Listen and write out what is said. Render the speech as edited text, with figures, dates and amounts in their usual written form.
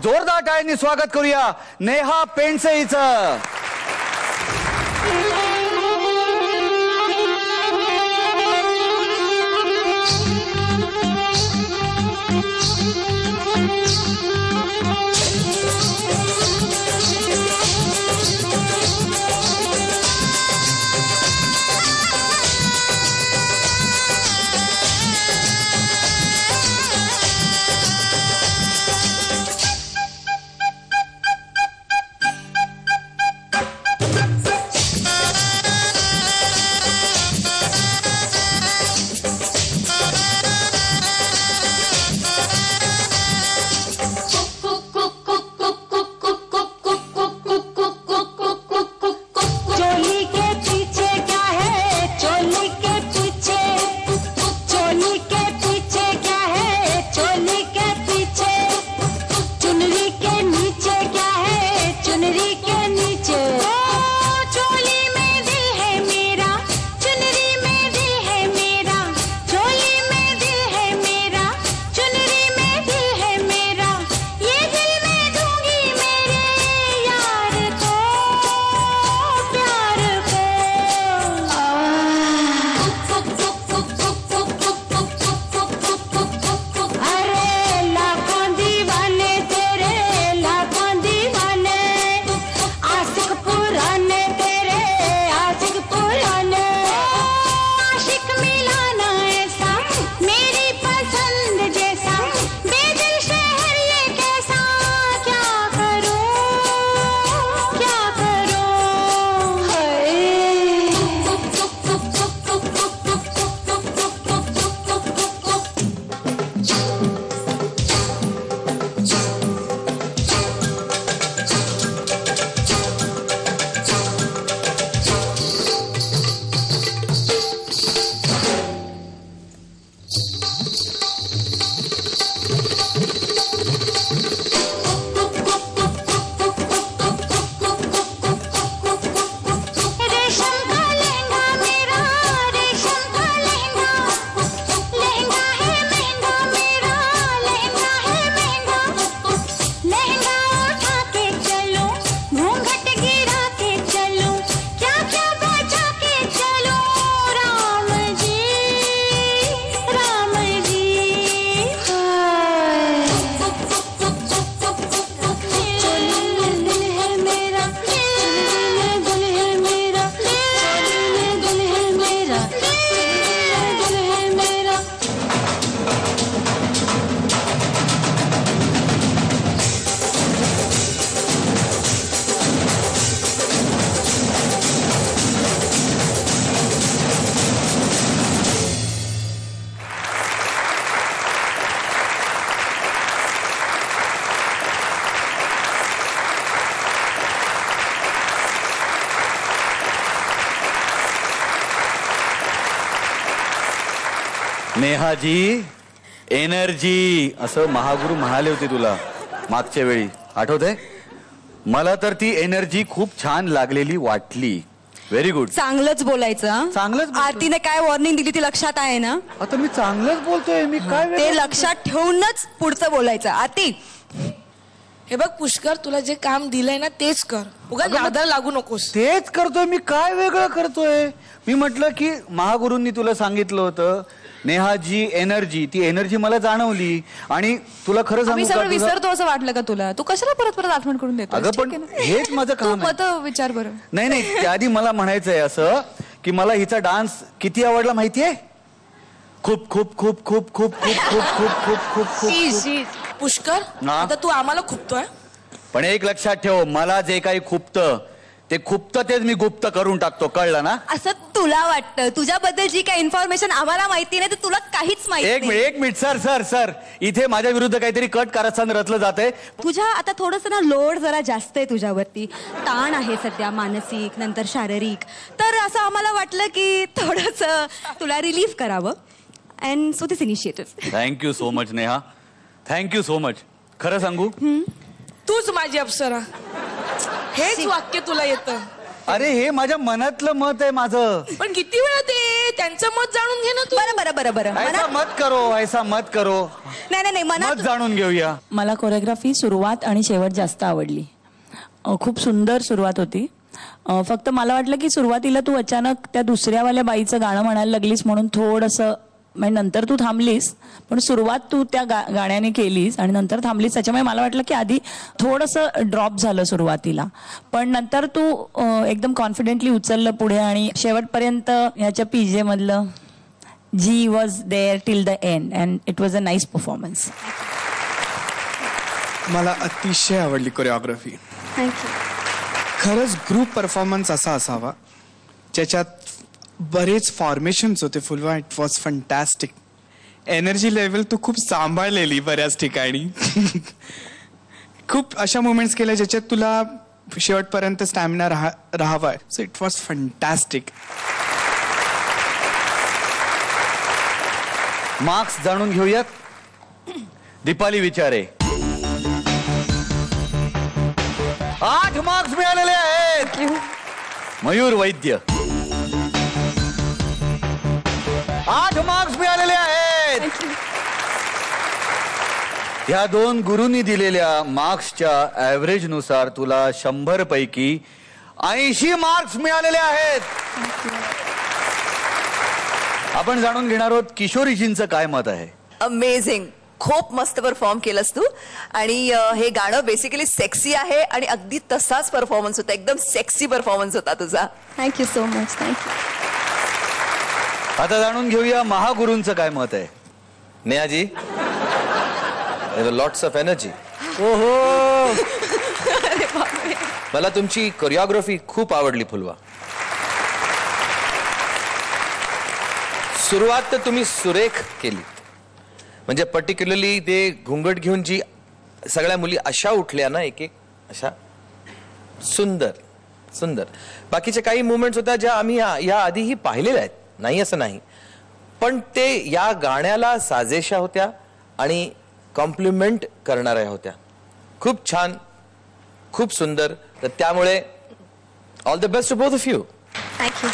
जोरदार टाळ्यांनी स्वागत करूया नेहा पेंडसे हिचं. नेहाजी एनर्जी असं महागुरु म्हणाले होते तुला मागच्या वेळी, आठवतंय? मला तर ती एनर्जी खूप छान लागलेली वाटली. Very good. चांगलंच बोलायचं. चांगलंच. आरतीने काय वॉर्निंग दिली ती लक्षात आहे ना? आता मी चांगलंच बोलतोय. मी काय ते लक्षात ठेवूनच पुढचं बोलायचं. आरती हे बघ पुष्कर, तुला जे काम दिलंय ना तेच कर, उगाच नादाला लागू नकोस. तेच करतोय मी, काय वेगळं करतोय? मी म्हटलं की महागुरूंनी तुला सांगितलं होतं नेहाजी एनर्जी, ती एनर्जी मला जाणवली. आणि तुला खरं सांगू का, विसरतो असं वाटलं का तुला? तू कशाला परत परत आठवण करून देतो? अगं पण हेच माझं काम आहे. विचार बरं. नाही नाही, त्याआधी मला म्हणायचंय असं की मला हिचा डान्स किती आवडला माहितीये? खूप खूप खूप खूप खूप खूप खूप खूप खूप खूप खूप. पुष्कर, आता तू आम्हाला खुपतोय. पण एक लक्षात ठेव, मला जे काही खुपतं ते खुपतं तेच मी गुप्त करून टाकतो, कळलं ना? असं तुला वाटतं? तुझ्याबद्दल जी काही इन्फॉर्मेशन आम्हाला माहिती नाही तर तुला काहीच माहिती नाही. एक मिनिट सर सर सर, इथे माझ्या विरुद्ध काहीतरी कट कारस्थान रचलं जातंय. तुझ्या आता थोडंसं ना लोड जरा जास्त आहे तुझ्यावरती, ताण आहे सध्या, मानसिक नंतर शारीरिक. तर असं आम्हाला वाटलं की थोडंसं तुला रिलीफ करावं. And so this initiative. Thank you so much Neha, thank you so much. खरं सांगू, तूच माझी अप्सरा, हेच वाक्य तुला येतं. अरे हे माझ्या मनातलं मत आहे माझं. पण किती वेळा ते त्यांचं मत जाणून घे ना तू. बरं ऐसा मत करो, ऐसा मत करो. नाही मत मनात जाणून घेऊया. मला कोरिओग्राफी सुरुवात आणि शेवट जास्त आवडली. खूप सुंदर सुरुवात होती. फक्त मला वाटलं की सुरुवातीला तू अचानक त्या दुसऱ्यावाल्या बाईचं गाणं म्हणायला लागलीस म्हणून थोडंसं, म्हणजे नंतर तू थांबलीस पण सुरुवात तू त्या गाण्याने केलीस आणि नंतर थांबलीस, त्याच्यामुळे मला वाटलं की आधी थोडंसं ड्रॉप झालं सुरुवातीला, पण नंतर तू एकदम कॉन्फिडेंटली उचललं पुढे आणि शेवटपर्यंत ह्याच्या पीजे मधलं जी was there till the end and it was a nice performance. मला अतिशय आवडली कोरिओग्राफी. थँक्यू. खरंच ग्रुप परफॉर्मन्स असा असावा ज्याच्यात बरेच फॉर्मेशन्स होते. Phulawa, it was fantastic. Energy level तू खूप सांभाळलेली बऱ्याच ठिकाणी. खूप अशा मुमेंट्स केल्या ज्याच्यात तुला शेवटपर्यंत स्टॅमिना राहावा. So it was fantastic. Marks जाणून घेऊयात. दीपाली विचारे 8 मार्क्स मिळालेले आहेत. मयूर वैद्य 8 मार्क्स मिळालेले आहेत. ह्या 2 गुरूंनी दिलेल्या मार्क्सच्या ऍव्हरेज नुसार तुला 100 पैकी 80 मार्क्स मिळालेले आहेत. आपण जाणून घेणार आहोत किशोरीजींचं काय मत आहे. अमेझिंग, खूप मस्त परफॉर्म केलंस तू. आणि हे गाणं बेसिकली सेक्सी आहे आणि अगदी तसाच परफॉर्मन्स होता. एकदम सेक्सी परफॉर्मन्स होता तुझा. Thank you so much. थँक्यू. आता जाणून घेऊया महागुरूंचं काय मत आहे. नेहाजी, लॉट्स ऑफ एनर्जी. ओहो, मला तुमची कोरिओग्राफी खूप आवडली फुलवा. सुरुवात तर तुम्ही सुरेख केली. म्हणजे पर्टिक्युलरली ते घुंगट घेऊन जी सगळ्या मुली अशा उठल्या ना, एक एक अशा सुंदर सुंदर. बाकीच्या काही मुवमेंट्स होत्या ज्या आम्ही या आधीही पाहिलेल्या आहेत, नाही असं नाही, पण ते या गाण्याला साजेशा होत्या आणि कॉम्प्लिमेंट करणाऱ्या होत्या. खूप छान, खूप सुंदर. तर त्यामुळे all the best to both of you. Thank you.